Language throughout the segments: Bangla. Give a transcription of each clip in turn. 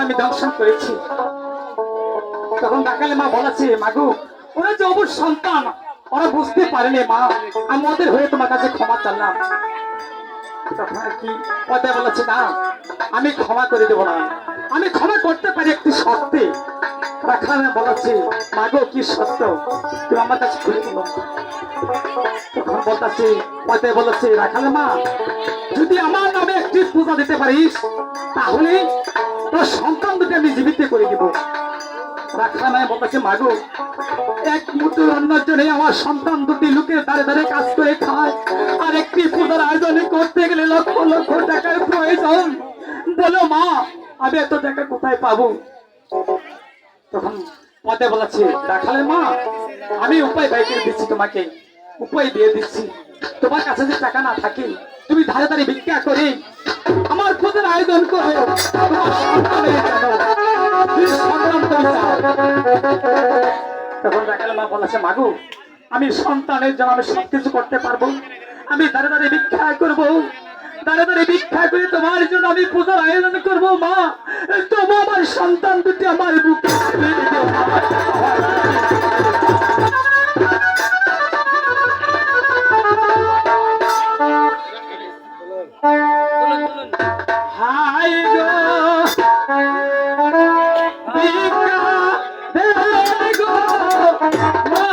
আমি দর্শন করেছি। তখন রাখালে মা বলেছে, মাগো ওরা যে অবশ্য সন্তান, ওরা বুঝতে পারেনি মা, আমি ওদের হয়ে তোমার কাছে ক্ষমা চাইলাম। তখন আর কি কথা বলেছে, না আমি ক্ষমা করে দেবো না, আমি ক্ষমা করতে পারি একটি শর্তে। রাখালে বলেছে, মাগো কি সত্য, তুমি আমার কাছে খুলে বলো। তখন বলতেছে, কথা বলেছে, রাখালে মা যদি আমার নামে একটি পূজা দিতে পারিস তাহলে তোর সন্তান দুটি আমি জীবিত করে দিব। রাখানায় বলতেছে, মাগো এক মুহূর্তের অন্যের জন্য আমার সন্তান দুটি লোকের দাঁড়ে দাঁড়ে কাজ করে খায়, আর একটি পূজার আয়োজন করতে গেলে লক্ষ লক্ষ টাকার প্রয়োজন। বলো মা আমি এত টাকা কোথায় পাবো? তখন পদে বলেছে, রাখালে মা আমি উপায় বাই করে দিচ্ছি, তোমাকে উপায় দিয়ে দিচ্ছি। তোমার কাছে যে টাকা না থাকে তুমি ধারে ধারে ভিক্ষা করে আমার পূজার আয়োজন করো, তোমার সন্তানের জন্য, তুমি সন্তান তুমি চাও। তখন রাখালে মা বলেছে, মাগো আমি সন্তানের জন্য আমি সবকিছু করতে পারবো, আমি দাঁড়ে দাঁড়িয়ে ভিক্ষা করবো, দাঁড়ে দাঁড়িয়ে ভিক্ষা করে তোমার জন্য আমি পূজার আয়োজন করবো। মা তবু আমার সন্তান দুটি আমার বুকে হাই গো ভিক্ষা দে গো মা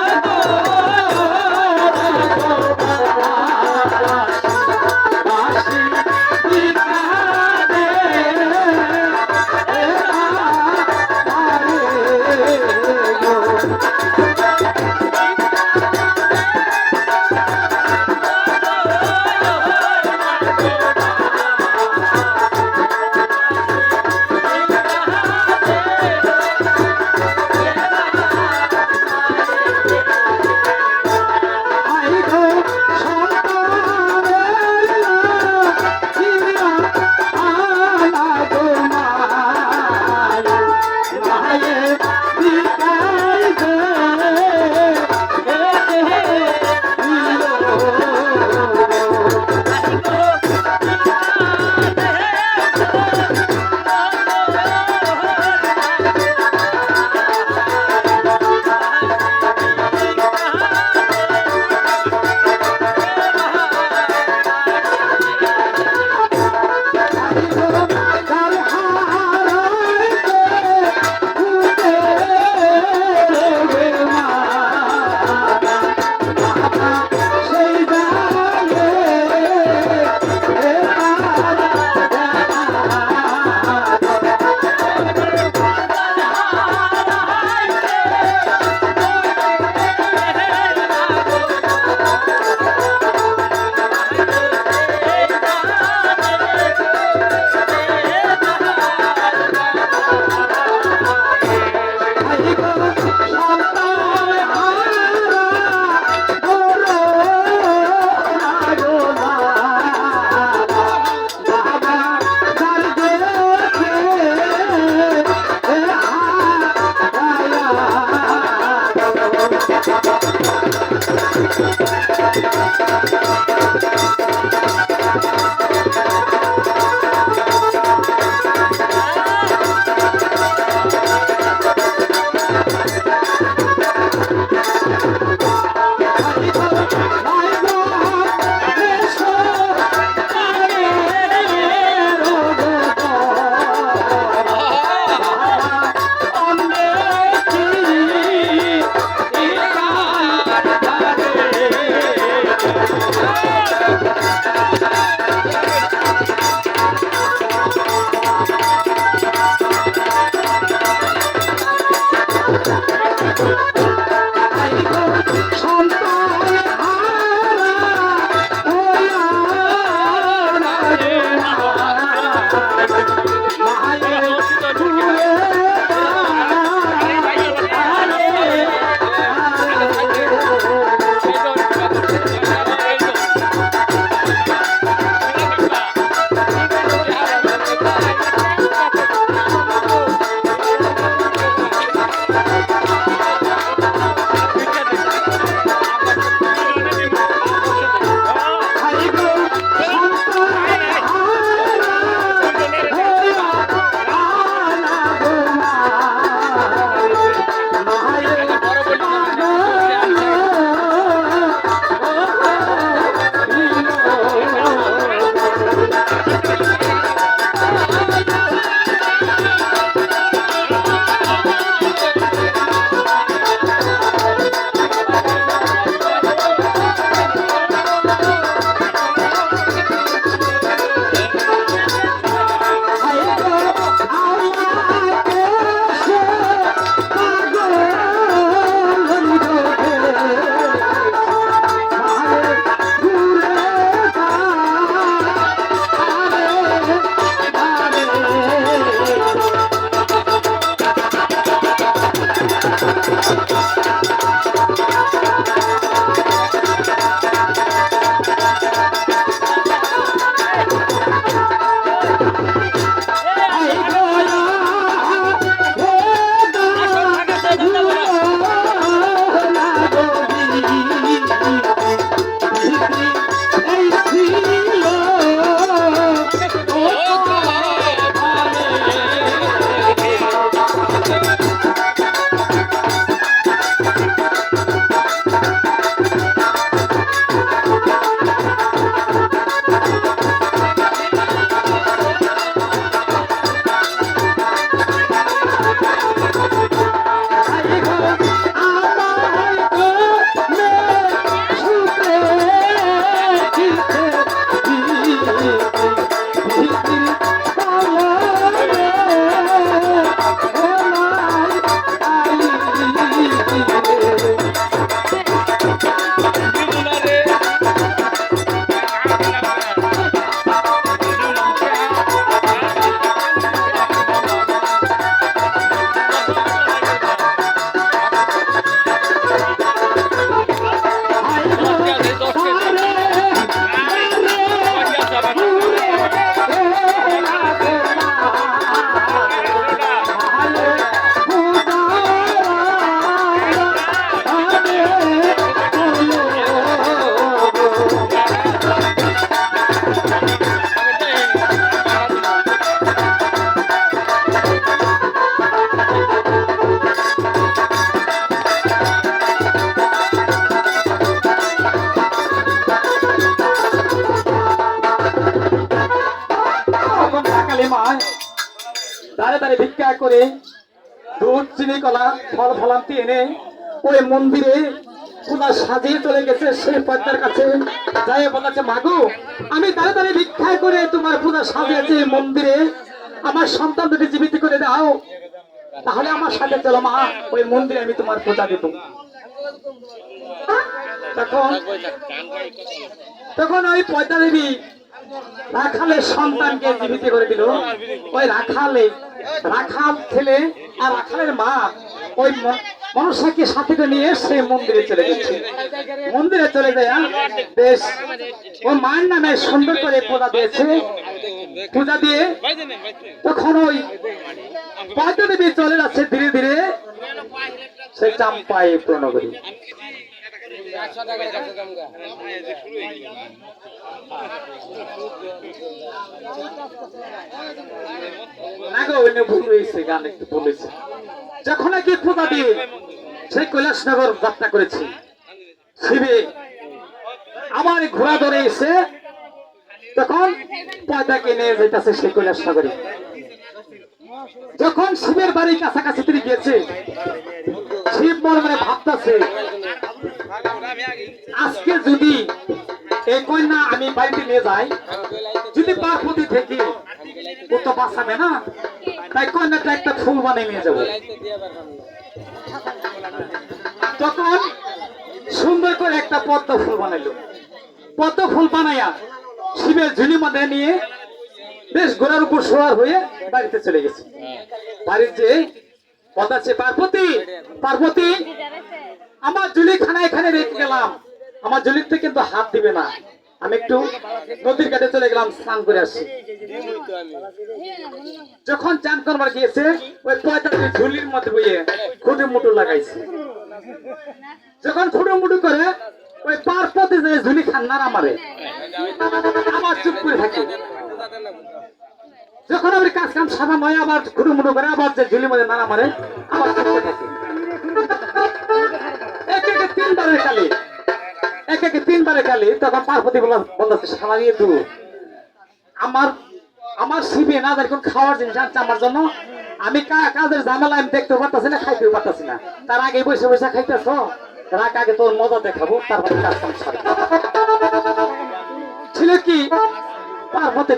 ভিক্ষা করে দুধ চিনি কলা ফল ফলান্তি এনে ওই মন্দিরে পুরা সাজিয়ে চলে গেছে সেই পদ্মার কাছে যাই বলেছে মাগো আমি দাঁড়িয়ে দাঁড়িয়ে ভিক্ষা করে তোমার পুরা সাজিয়েছে এই মন্দিরে আমার সন্তান দুটি জীবিত করে দাও তাহলে আমার সাথে চলো মা ওই মন্দিরে আমি তোমার পূজা দিব তখন তখন ওই পদ্মা দেবী রাখালের সন্তানকে জীবিত করে দিল ওই রাখাল ছেলে আর রাখালের মা ওই মনসাকে সাথে করে নিয়ে সেই মন্দিরে চলে গেছে মন্দিরে চলে যায় বেশ ওই মায়ের নামে সুন্দর করে পূজা দিয়েছে পূজা দিয়ে তখন ওই পদ্মা দেবী চলে যাচ্ছে ধীরে ধীরে সে চাম্পাই প্রণগরী যখন নাকি পূজা দিয়ে সেই কৈলাসনগর যাত্রা করেছি শিবে আমার ঘোড়া ধরে এসে তখন পয়দাকে নিয়ে যেতেছে সেই কৈলাসনগরে যখন শিবের বাড়ির কাছাকাছি তিনি গিয়েছে শিব মনে মনে ভাবতেছে আজকে যদি এই কন্যা আমি বাড়িতে নিয়ে যাই যদি পার্বতী থেকে ও তো বাঁচাবে না তাই কন্যাটা একটা ফুল বানিয়ে নিয়ে যাবো তখন সুন্দর করে একটা পদ্ম ফুল বানাইলো পদ্ম ফুল বানাইয়া শিবের ঝুলি মধ্যে নিয়ে বেশ ঘোড়ার উপর সওয়ার হয়ে বাড়িতে চলে গেছে বাড়ির যে কথা আছে পার্বতী পার্বতী আমার ঝুলি খানা এখানে রেখে গেলাম আমার ঝুলিতে কিন্তু হাত দিবে না আমি একটু নদীর ঘাটে চলে গেলাম স্নান করে আসি যখন চান করবার গিয়েছে ওই পয়তাকে ঝুলির মধ্যে বইয়ে খুঁটে মুটু লাগাইছে যখন খুঁটে মুটু করে ওই পার্বতী যে ঝুলি খান নাড়া মারে আবার চুপ করে থাকে যখন আমি কাজ কাম সাদা নয় আবার খুঁটে মুটু করে আবার যে ঝুলির মধ্যে নাড়া মারে আবার চুপ করে থাকে এক একে তিনবারের কালে একে তিনবারে কালে তখন পার্বতী বলতে সামারিয়ে দু আমার শিবে না দেখুন খাওয়ার জিনিস আনছে আমার জন্য আমি কাজের ঝামেলা আমি দেখতেও পারতাছি না খাইতেও পারতাছি না তার আগে বসে বসে খাইতেছ রাখ আগে তোর মজা দেখাবো তারপরে কাজ কাম ছিল কি পার্বতী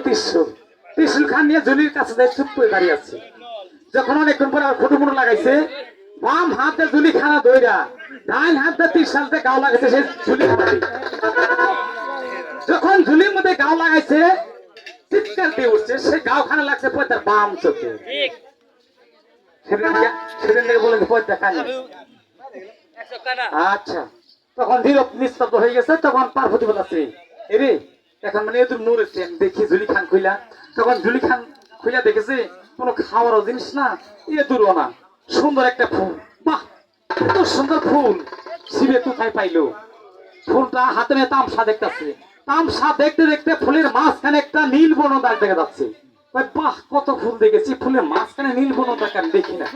ত্রিশুল খান নিয়ে জলির কাছে যাই চুপ করে দাঁড়িয়ে আছে যখন অনেকক্ষণ পরে আবার ফটো লাগাইছে বাম হাতে জুলি খানা দইরা ডাইন হাতে ত্রিশালতে গাও লাগাইছে সে ঝুলির মধ্যে যখন ঝুলির মধ্যে গাও লাগাইছে চিৎকার দিয়ে উঠছে সে গাও খানা লাগছে পয়তার বাম চোখে সেদিন থেকে বলে পয়তা কানে আচ্ছা তখন ধীর নিস্তব্ধ হয়ে গেছে তখন পার্বতী বলাচ্ছে এরে এখন মানে এত নূর এসছে দেখি ঝুলি খান খুইলা তখন ঝুলি খান খুইলা দেখেছে কোনো খাওয়ারও জিনিস না এ দূরও না সুন্দর একটা ফুল বাহ এত সুন্দর ফুল শিবে কোথায় পাইলো ফুলটা হাতে নিয়ে তামসা দেখতেছে তামসা দেখতে দেখতে ফুলের মাঝখানে একটা নীল বর্ণ দাগ দেখা যাচ্ছে বাহ কত ফুল দেখেছি ফুলের মাঝখানে নীল বর্ণ দাগ আমি দেখি না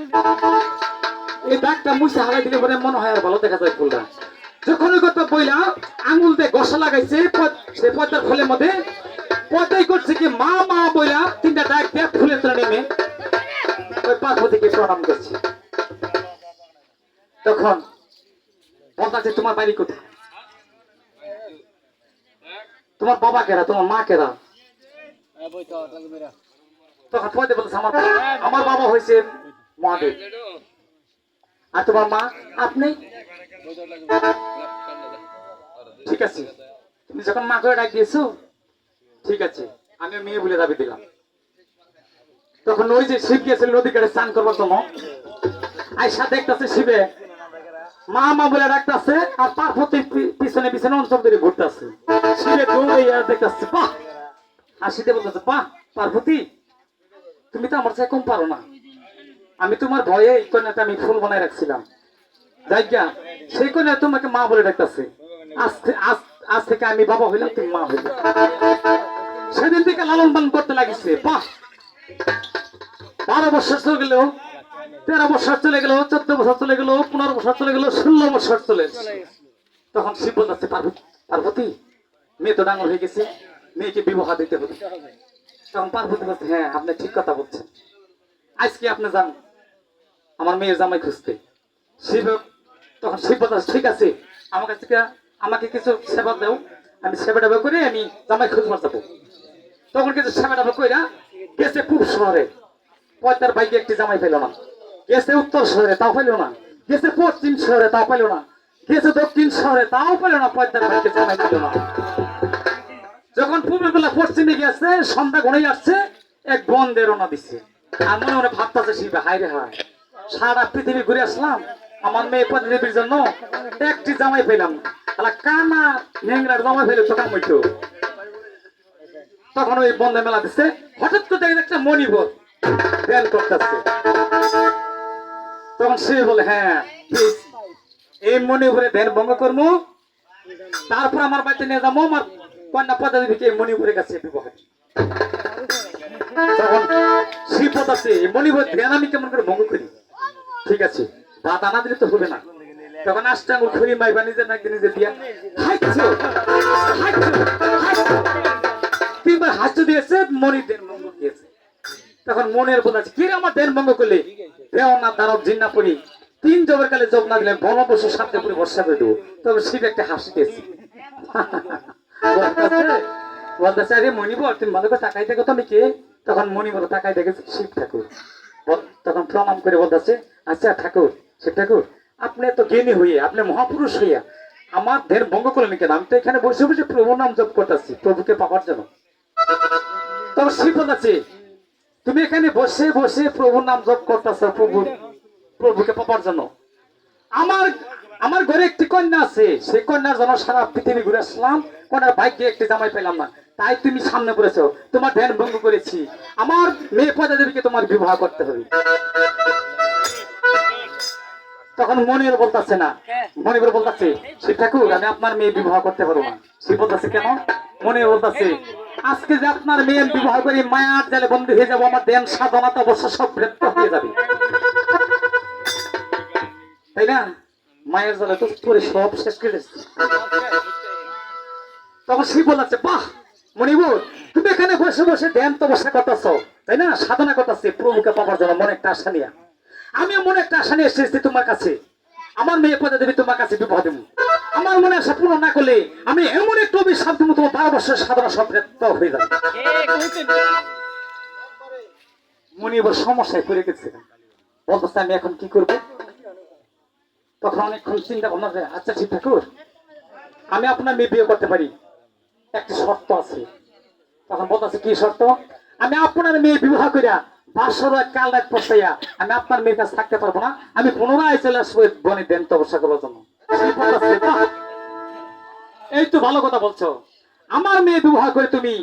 এই দাগটা মুছে হারাই দিলে পরে মনে হয় আর ভালো দেখা যায় ফুলটা যখন ওই কথা বইলা আঙুল দিয়ে ঘষা লাগাইছে সে পদ্মার ফুলের মধ্যে পদ্মাই করছে কি মা মা বইলা তিনটা দাগ দিয়ে ফুলের তলা নেমে ওই পার্বতীকে প্রণাম করছে তখন বলতেছে তোমার বাড়ি কোথায় তোমার বাবা কেরা তোমার মা কেরা তখন পদে বলতেছে আমার বাবা হয়েছে মহাদেব আর তোমার মা আপনি ঠিক আছে তুমি যখন মা করে ডাক দিয়েছো ঠিক আছে আমি মেয়ে বলে দাবি দিলাম তখন ওই যে শিব গিয়েছিল নদী কাটে স্নান করবার জন্য আইসা দেখতেছে শিবে মা মা বলে ডাকতেছে আর পার্বতী পিছনে পিছনে অঞ্চল ধরে ঘুরতেছে শিবে দৌড়ে দেখতেছে বাহ হাসিতে বলতেছে বাহ পার্বতী তুমি তো আমার চাই কম পারো না আমি তোমার ভয়ে এই কন্যাটা আমি ফুল বানাই রাখছিলাম যাইগা সেই কন্যা তোমাকে মা বলে ডাকতেছে আজ থেকে আমি বাবা হইলাম তুমি মা হইলে সেদিন থেকে লালন পালন করতে লাগিছে বাহ 12 বছর চলে গেল 13 বছর চলে গেল 14 বছর চলে গেল 15 বছর চলে গেল 16 বছর চলে তখন শিব বলতেছে পার্বতী মেয়ে তো ডাঙর হয়ে গেছে মেয়েকে বিবাহ দিতে হবে তখন পার্বতী বলছে হ্যাঁ আপনি ঠিক কথা বলছেন আজকে আপনি যান আমার মেয়ের জামাই খুঁজতে। শিব তখন শিব বলল ঠিক আছে, আমার কাছ থেকে আমাকে কিছু সেবা দাও, আমি সেবা টেবা করে আমি জামাই খুঁজবার যাবো। তখন কিছু সেবা টেবা কইরা গেছে পূব শহরে, পয়তার বাইকে একটি জামাই পেল না। গেছে উত্তর শহরে, তাও পেল না। গেছে পশ্চিম শহরে, তাও পেল না। গেছে দক্ষিণ শহরে, তাও পেল না, পয়তার বাইকে জামাই পেল না। যখন পূর্বের বেলা পশ্চিমে গেছে, সন্ধ্যা ঘনেই আসছে, এক বন্ধে রওনা দিচ্ছে। আর মনে মনে ভাবতেছে শিবে, হায় রে হায়, সারা পৃথিবী ঘুরে আসলাম, আমার মেয়ে পৃথিবীর জন্য একটি জামাই পেলাম না, তাহলে কানা নেংরার জামাই পেলে তো কাম হইতো। তখন ওই বন্ধে মেলা দিচ্ছে, হঠাৎ করে দেখে একটা মণিবর ধ্যান করতেছে। তখন সে বলে হ্যাঁ ঠিক, এই মণিপুরে ধ্যান ভঙ্গ করবো, তারপর আমার বাড়িতে নিয়ে যাবো আমার কন্যা পদাধিকে মণিপুরের কাছে বিবাহ। তখন শিব আছে মণিপুর ধ্যান আমি কেমন করে ভঙ্গ করি, ঠিক আছে ভাত আনা দিলে তো হবে না। তখন আসতে আঙুল খুঁড়ি মাইবা নিজে নাকি নিজে দিয়া হাঁটছো তিনবার হাসতে দিয়েছে, মণি ধ্যান ভঙ্গ দিয়েছে। তখন মনের বোধ আছে কি রে আমার ধ্যান ভঙ্গ করলে, দেও না দানব জিন্না পড়ি, তিন জবের কালে যোগ না দিলে বনবসু সাথে পুরি বর্ষা করে দেবো। তবে শিব একটা হাসি দিয়েছে, বলতেছে আরে মণিবর তুমি ভালো করে তাকাই দেখো তো আমি কে। তখন মণিবর তাকাই দেখেছে শিব ঠাকুর। তখন প্রণাম করে বলতেছে আচ্ছা ঠাকুর, শিব ঠাকুর আপনি এত জ্ঞানী হইয়া, আপনি মহাপুরুষ হইয়া আমার ধ্যান ভঙ্গ করলেন কেন? আমি তো এখানে বসে বসে প্রভু নাম জপ করতেছি প্রভুকে পাওয়ার জন্য। তখন শিব বলতেছে তুমি এখানে বসে বসে প্রভুর নাম জপ করতেছ প্রভুকে পাওয়ার জন্য, আমার আমার ঘরে একটি কন্যা আছে, সেই কন্যার জন্য সারা পৃথিবী ঘুরে আসলাম, কন্যার ভাগ্যে একটি জামাই পেলাম না, তাই তুমি সামনে পড়েছো, তোমার ধ্যান ভঙ্গ করেছি, আমার মেয়ে পয়দা দেবীকে তোমার বিবাহ করতে হবে। তখন মনির বলতেছে না, মনির বলতেছে শিব ঠাকুর আমি আপনার মেয়ে বিবাহ করতে পারবো না। শিব বলতেছে কেন? মনির বলতেছে আজকে যে আপনার মেয়ে বিবাহ করে মায়ার জালে বন্দী হয়ে যাবো, আমার ধ্যান সাধনা তো অবশ্য সব ব্যর্থ হয়ে যাবে, তাই না? মায়ের জালে তো পরে সব শেষ করে দিচ্ছে। তখন শিব বলছে বাহ মণিবর তুমি এখানে বসে বসে ধ্যান তো বসে করতেছ, তাই না? সাধনা করতেছে প্রভুকে পাওয়ার জন্য মনে একটা আশা নিয়ে। আমিও মনে একটা আশা নিয়ে এসেছি তোমার কাছে, আমার মেয়ে পদে দেবী তোমার কাছে বিবাহ দেবো। আমার মনে আশা পূর্ণ না করলে আমি এমন একটু অভিশাপ দেবো তোমার 12 বছরের সাধনা সব ব্যর্থ হয়ে যাবে। মণিবর সমস্যায় পড়ে গেছে, বলতেছে আমি এখন কি করবো? তখন অনেকক্ষণ চিন্তা ভাবনা করে আচ্ছা শিব ঠাকুর আমি আপনার মেয়ে বিয়ে করতে পারি, একটি শর্ত আছে। তখন বলতেছে কি শর্ত? আমি আপনার মেয়ে বিবাহ করিয়া বাসর কাল রাত পড়াইয়া আমি আপনার মেয়ের কাছে থাকতে পারবো না, আমি পুনরায় চলে আসবো বনে দেন তপস্যা করার জন্য। এই তো ভালো কথা বলছো, আমার মেয়ে বিবাহ করে তুমি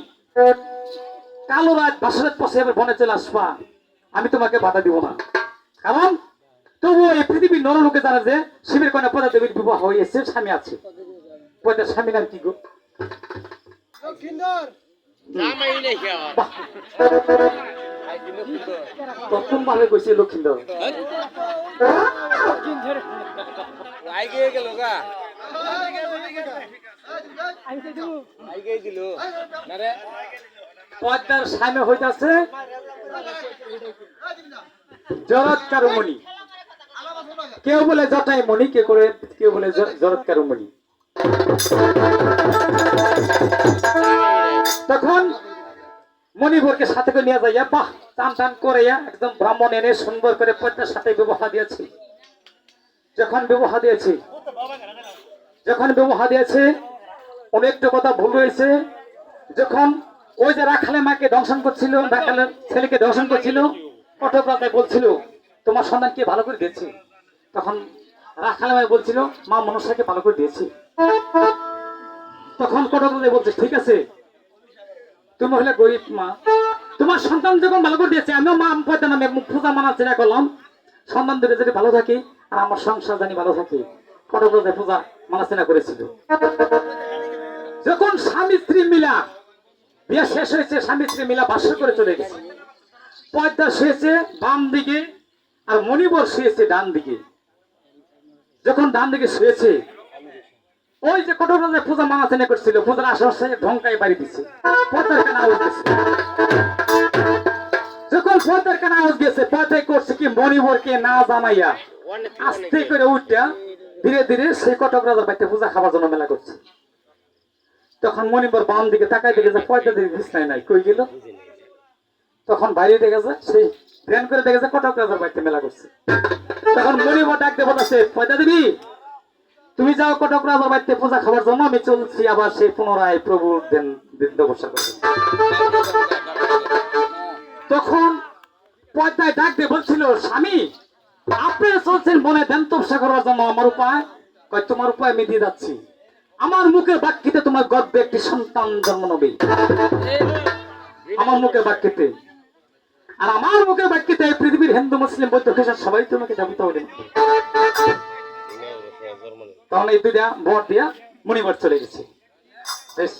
কালো রাত বাসর রাত পড়ে বনে চলে আসবা, আমি তোমাকে বাধা দিব না। কারণ তবুও এই পৃথিবীর নরলোকে জানে যে শিবের কন্যা পদা দেবীর বিবাহ হয়েছে, স্বামী আছে। পয়দার স্বামী নাম কি গো? প্রথম ভাবে কইছে লক্ষিন্দর। পদ্মার স্বামী হইতাছে জরৎকারুমণি, কেউ বলে জটাই মণি, কেউ বলে জরৎকারুমণি। তখন মণিবরকে সাথে করে নিয়ে যাইয়া বাহ টান টান করে একদম ব্রাহ্মণ এনে সুন্দর করে পদ্মার সাথে বিবাহ দিয়েছি। যখন বিবাহ দিয়েছে অনেকটা কথা ভুল হয়েছে। যখন ওই যে রাখালে মাকে দংশন করছিল, রাখালের ছেলেকে দংশন করছিল, কটক রাজায় বলছিল তোমার সন্তানকে ভালো করে দিয়েছি। তখন রাখালে মায় বলছিল মা মনসাকে ভালো করে দিয়েছি। তখন কটক রাজায় বলছে ঠিক আছে তুমি হলে গরিব মা, তোমার সন্তান যখন ভালো করে দিয়েছে আমিও মা পয়দা নামে পূজা মানা চেনা করলাম, সন্তান দুটো যদি ভালো থাকে আর আমার সংসার জানি ভালো থাকে। কটক রাজায় পূজা মানা চেনা করেছিল। যখন স্বামী স্ত্রী মিলা বিয়ে শেষ হয়েছে, স্বামী স্ত্রী মিলা বাস করে চলে গেছে। পদ্মা শুয়েছে বাম দিকে আর মণিবর শুয়েছে ডান দিকে। যখন ডান দিকে শুয়েছে ওই যে কটক রাজায় পূজা মানা চেনা করছিল, পূজার আশেপাশে ঢঙ্কায় বাড়ি দিচ্ছে, পদ্মার কেনা উঠতেছে। যখন পর্দার কানে আওয়াজ গেছে পর্দায় করছে কি মণিবরকে না জানাইয়া আস্তে করে উঠটা ধীরে ধীরে সেই কটক রাজার বাড়িতে পূজা খাবার জন্য মেলা করছে। তখন মণিবর বাম দিকে তাকাই দেখে যে পয়দা দিকে বিছনায় নাই, কই গেল? তখন বাইরে দেখেছে সেই ধ্যান করে দেখেছে কটক রাজার বাড়িতে মেলা করছে। তখন মণিবর ডাক দিয়ে বলেছে, পয়দা দেবী তুমি যাও কটক রাজার বাড়িতে পূজা খাবার জন্য, আমি চলছি আবার সেই পুনরায় প্রভুর ধ্যান ব্যবসা করতে। তখন পয়দায় ডাক দিয়ে বলছিল, স্বামী আপনি চলছেন বনে ধ্যান তপস্যা করার জন্য, আমার উপায় কয় তোমার উপায় আমি দিয়ে যাচ্ছি। আমার মুখের বাক্যতে তোমার গর্বে একটি সন্তান জন্ম নেবে, আমার মুখের বাক্যতে। আর আমার মুখের বাক্যতে পৃথিবীর হিন্দু মুসলিম বৌদ্ধ খ্রিস্টান সবাই তোমাকে দেবতা বলে। তখন এই দুইটা ভোট দিয়া মণিবর চলে গেছে। বেশ,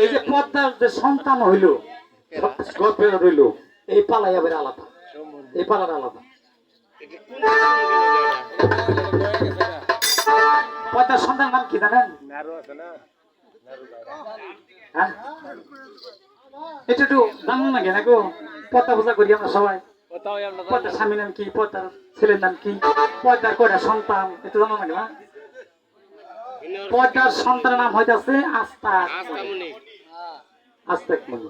এই যে পদ্মার যে সন্তান হইল গর্বে রইল, এই পালাই আবার আলাদা, এই পালার আলাদা। পদ্মার সন্তান নাম কি জানেন? হ্যাঁ, এটা একটু জানুন না কেন গো? পদ্মা পূজা করি আমরা সবাই। পদ্মার স্বামীর নাম কি, পদ্মার ছেলের নাম কি, পদ্মার কয়টা সন্তান একটু জানো না কেন? পদ্মার সন্তানের নাম হইতেছে আস্তাক মণি। আস্তাক মণি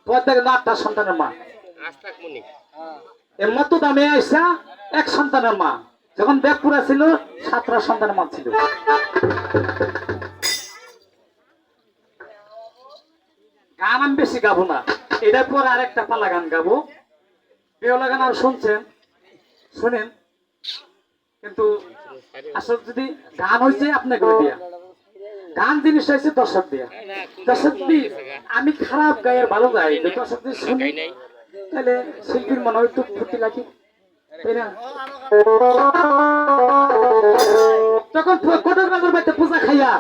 পদ্মার 8টা সন্তানের মা। এর মতো দামে আইসা এক সন্তানের মা, যখন বেগপুরা ছিল 7টা সন্তানের মা ছিল। গান আমি বেশি গাবো না, এটার পর আরেকটা পালা গান গাবো। বেওলা গান আর শুনছেন, শুনেন, কিন্তু আসলে যদি গান হয়েছে আপনাকে দিয়া, গান জিনিসটা হয়েছে দর্শক দিয়া। দর্শক যদি আমি খারাপ গাই আর ভালো গাই, দর্শক যদি শুনি তাহলে শিল্পীর মনে হয় একটু ফুর্তি লাগে, তাই না? তখন কটক রাজার বাড়িতে পূজা খাইয়া,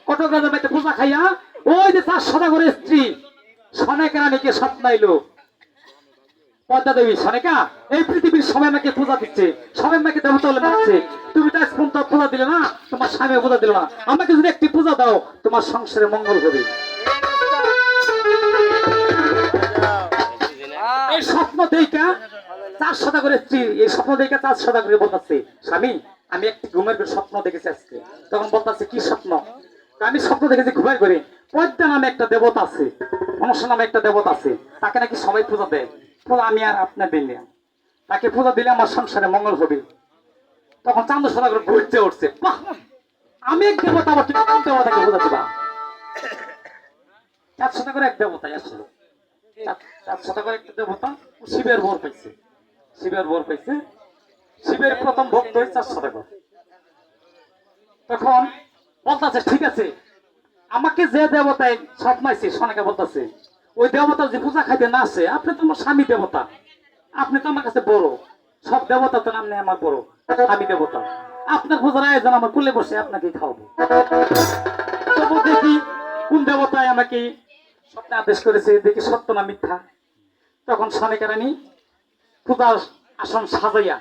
কটক রাজার বাড়িতে পূজা খাইয়া ওই যে 4 সদাগরের স্ত্রী সনেকা রানীকে স্বপ্নাইলো। পদ্মা দেবী, সনেকা এই পৃথিবীর সবাই আমাকে পূজা দিচ্ছে, সবাই আমাকে দেবতা বলে মানছে, তুমি তো পর্যন্ত পূজা দিলে না, তোমার স্বামী পূজা দিল না, আমাকে যদি একটি পূজা দাও তোমার সংসারে মঙ্গল হবে। এই স্বপ্ন দেখা 4 সদাগরের স্ত্রী, এই স্বপ্ন দেখা 4 সদাগরে বলতেছে, স্বামী আমি একটি ঘুমের স্বপ্ন দেখেছি আজকে। তখন বলতেছে, কি স্বপ্ন? আমি স্বপ্ন দেখেছি ঘুমের করে পদ্মা নামে একটা দেবতা আছে, মনসা নামে একটা দেবতা আছে, তাকে নাকি সবাই পূজা দেয়, পূজা আমি আর আপনার দিলে, তাকে পূজা দিলে আমার সংসারে মঙ্গল হবে। তখন চান্দ সদাগর ঘুরতে উঠছে, বাহ আমি এক দেবতা, আবার তুমি কোন দেবতাকে পূজা দিবা? 4 সদাগর এক দেবতাই আসলে, 4 সদাগর একটা দেবতা, শিবের বর পাইছে, শিবের বর পাইছে, শিবের প্রথম ভক্ত হয়েছে 4 সদাগর। তখন বলতেছে, ঠিক আছে আমাকে যে দেবতায় স্বপ্নাইছে, সনেকা বলতেছে ওই দেবতার যে পূজা খাইতে না আসে, আপনি তো আমার স্বামী দেবতা, আপনি তো আমার কাছে বড়, সব দেবতা তো নাম নেই আমার বড়, স্বামী দেবতা, আপনার পূজার আয়োজন আমার কুলে বসে আপনাকে খাওয়াবো। তবু দেখি কোন দেবতায় আমাকে স্বপ্নে আদেশ করেছে, দেখি সত্য না মিথ্যা। তখন সনেকা রানী পূজার আসন সাজাইয়া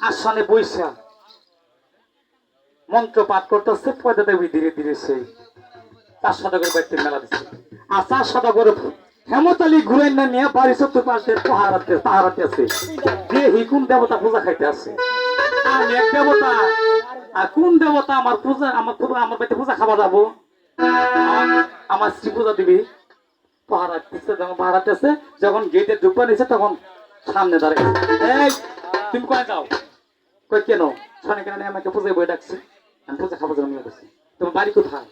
আসনে বৈশা মন্ত্র পাঠ করতেছে। পয়দা দেবী ধীরে ধীরে সেই 4 সদাগর বাড়িতে মেলা দিচ্ছে। আর 4 সদাগর হেমতালি ঘুরে না নিয়ে বাড়ি চতুর্পাশে পাহারাতে আছে, যে কোন দেবতা পূজা খাইতে আছে। আর এক দেবতা, আর কোন দেবতা আমার পূজা, আমার বাড়িতে পূজা খাওয়া যাবো, আমার স্ত্রী পূজা দিবি। পাহারাতে আছে, যখন গেটে ঢুকবা নিছে তখন সামনে দাঁড়ায়, এই তুমি কয়ে যাও? কই কেন? সনেকা রানী আমাকে পূজায় বই ডাকছে, আমি পূজা খাবার জন্য করছি, তোমার বাড়ি কোথায়?